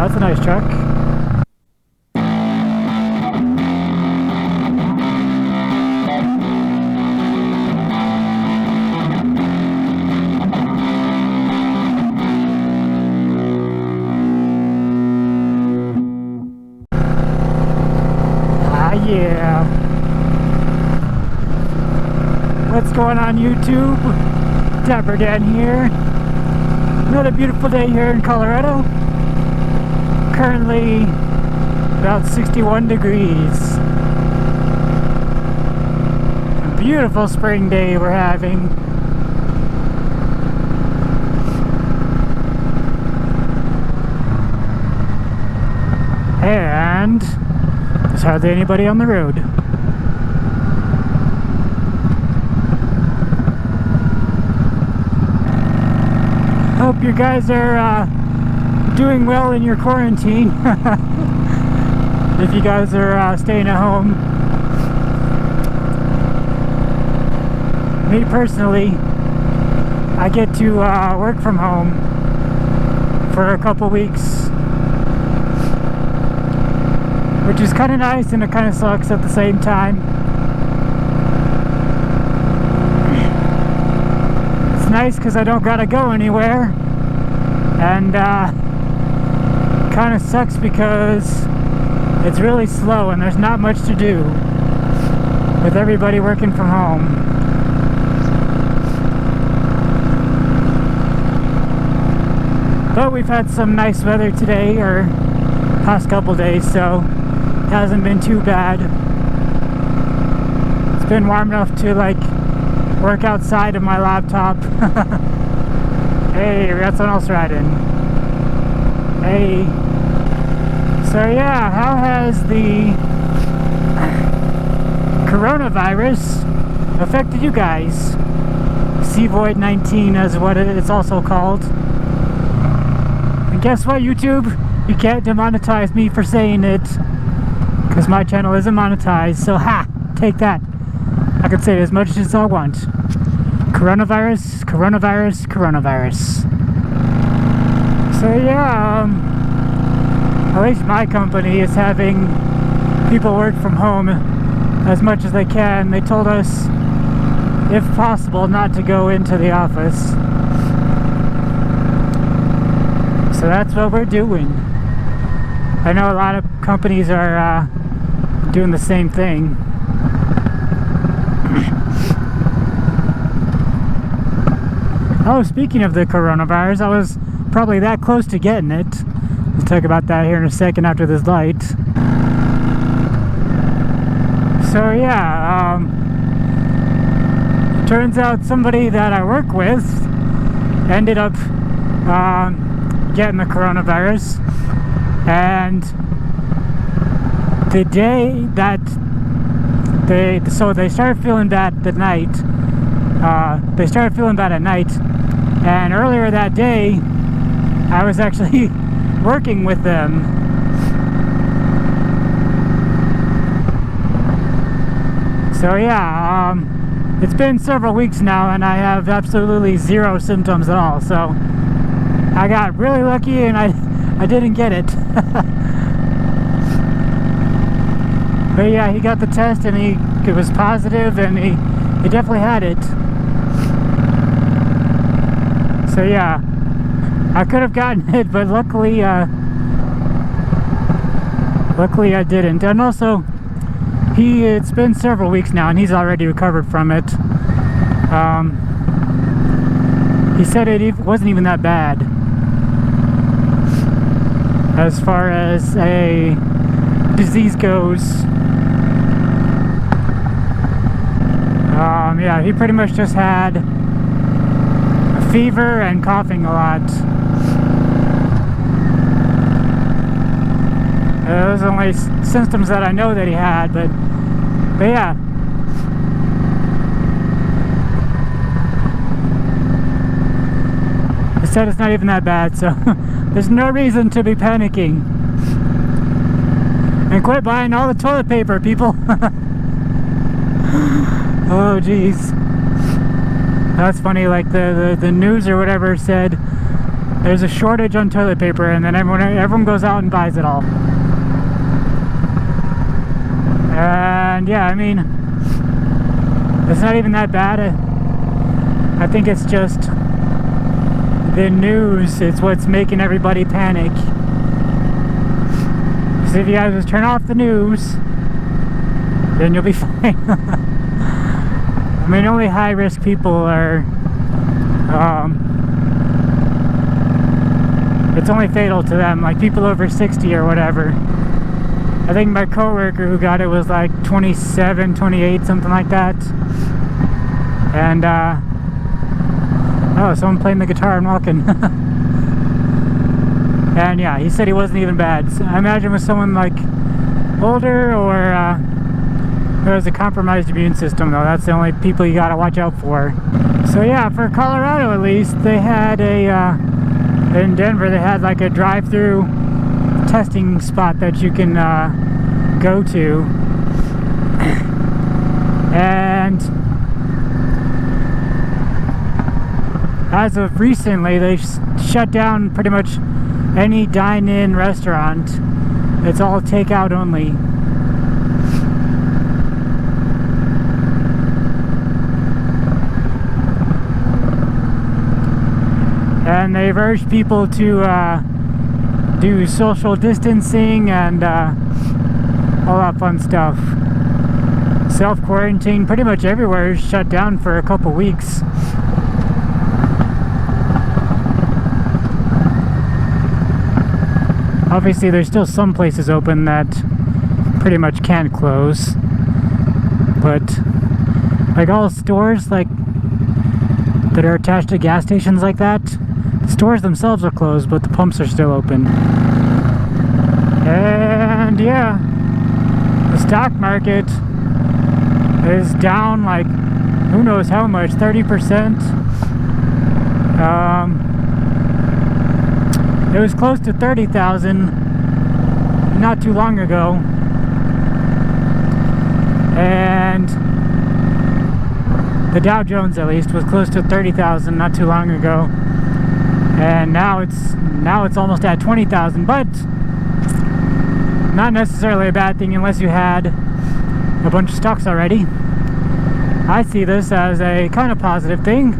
that's a nice truck. Yeah. What's going on YouTube? DapperxDan here. Another beautiful day here in Colorado. Currently about 61 degrees. A beautiful spring day we're having. And there's hardly anybody on the road. Hope you guys are doing well in your quarantine. If you guys are staying at home. Me personally, I get to work from home for a couple weeks, which is kind of nice and it kind of sucks at the same time. It's nice because I don't gotta go anywhere, and kind of sucks because it's really slow and there's not much to do with everybody working from home. But we've had some nice weather today, or past couple days, so it hasn't been too bad. It's been warm enough to like work outside of my laptop. Hey, we got someone else riding. Hey. So yeah, how has the coronavirus affected you guys? C-Void-19 is what it's also called. And guess what, YouTube? You can't demonetize me for saying it, because my channel isn't monetized, so ha! Take that. I can say it as much as I want. Coronavirus, coronavirus, coronavirus. So yeah, at least my company is having people work from home as much as they can. They told us, if possible, not to go into the office. So that's what we're doing. I know a lot of companies are doing the same thing. Oh, speaking of the coronavirus, I was probably that close to getting it. We'll talk about that here in a second after this light. So yeah, it turns out somebody that I work with ended up getting the coronavirus, and the day that they started feeling bad at night. They started feeling bad at night, and earlier that day I was actually working with them. So yeah, it's been several weeks now and I have absolutely zero symptoms at all, so I got really lucky and I didn't get it. But yeah, he got the test and it was positive, and he definitely had it. So yeah, I could have gotten it, but luckily I didn't. And also, it's been several weeks now and he's already recovered from it. He said it wasn't even that bad as far as a disease goes. Yeah, he pretty much just had a fever and coughing a lot. Those are the only symptoms that I know that he had, but yeah. He said it's not even that bad, so there's no reason to be panicking. And quit buying all the toilet paper, people. Oh geez, that's funny. Like the news or whatever said there's a shortage on toilet paper, and then everyone goes out and buys it all. And yeah, I mean, it's not even that bad. I think it's just the news. It's what's making everybody panic. So if you guys just turn off the news, then you'll be fine. I mean, only high-risk people are, it's only fatal to them, like people over 60 or whatever. I think my coworker who got it was like 27, 28, something like that. And, oh, someone playing the guitar and walking. And yeah, he said he wasn't even bad. So I imagine with someone like older or who has a compromised immune system, though, that's the only people you gotta watch out for. So yeah, for Colorado at least, they had in Denver, they had like a drive-through testing spot that you can go to. And as of recently, they shut down pretty much any dine-in restaurant. It's all takeout only. And they've urged people to do social distancing and all that fun stuff. Self-quarantine pretty much everywhere is shut down for a couple weeks. Obviously there's still some places open that pretty much can't close, but like all stores like that are attached to gas stations like that, the stores themselves are closed, but the pumps are still open. And yeah, the stock market is down like who knows how much, 30%. It was close to 30,000 not too long ago, and the Dow Jones at least was close to 30,000 not too long ago, and now it's almost at 20,000, but not necessarily a bad thing unless you had a bunch of stocks already. I see this as a kind of positive thing.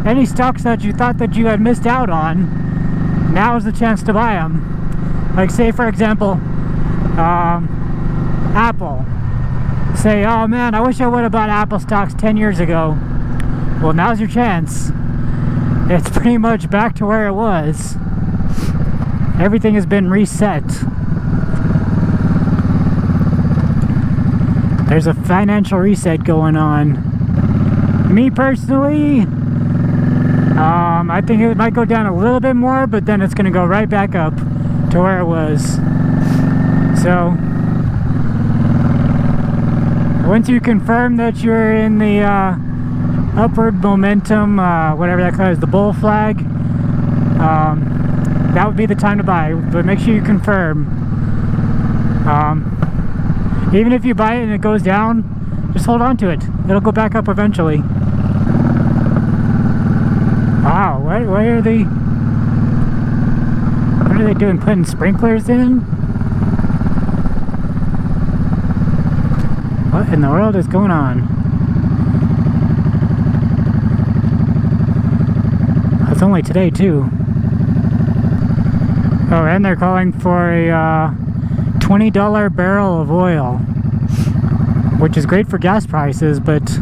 Any stocks that you thought that you had missed out on, now is the chance to buy them. Like say for example, Apple. Say, oh man, I wish I would have bought Apple stocks 10 years ago. Well, now's your chance. It's pretty much back to where it was. Everything has been reset. There's a financial reset going on. Me personally, I think it might go down a little bit more, but then it's going to go right back up to where it was. So once you confirm that you're in the upward momentum, whatever that calls, the bull flag, that would be the time to buy. But make sure you confirm. Even if you buy it and it goes down, just hold on to it. It'll go back up eventually. Wow, what are they doing? Putting sprinklers in? What in the world is going on? It's only today too. Oh, and they're calling for a $20 barrel of oil, which is great for gas prices, but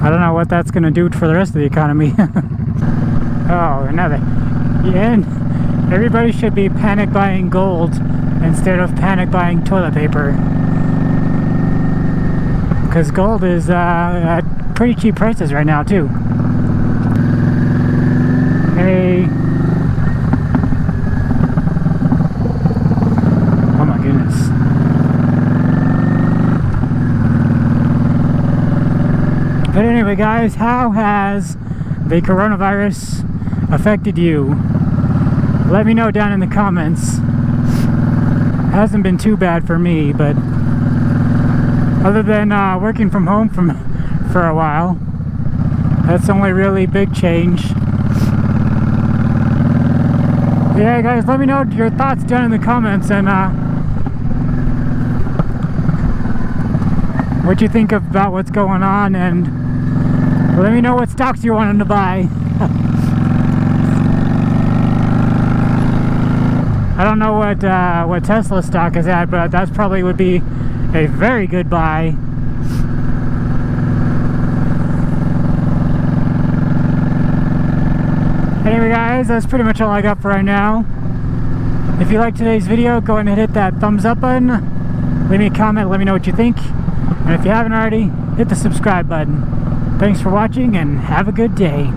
I don't know what that's going to do for the rest of the economy. Oh, another. Yeah, and everybody should be panic buying gold instead of panic buying toilet paper, because gold is at pretty cheap prices right now too. Hey. Oh my goodness. But anyway guys, how has the coronavirus affected you? Let me know down in the comments. It hasn't been too bad for me, but other than working from home for a while, That's the only really big change. Yeah, guys, let me know your thoughts down in the comments, and what you think about what's going on, and let me know what stocks you're wanting to buy. I don't know what Tesla stock is at, but that's probably would be a very good buy. Anyway, guys, that's pretty much all I got for right now. If you liked today's video, go ahead and hit that thumbs up button. Leave me a comment, let me know what you think. And if you haven't already, hit the subscribe button. Thanks for watching, and have a good day.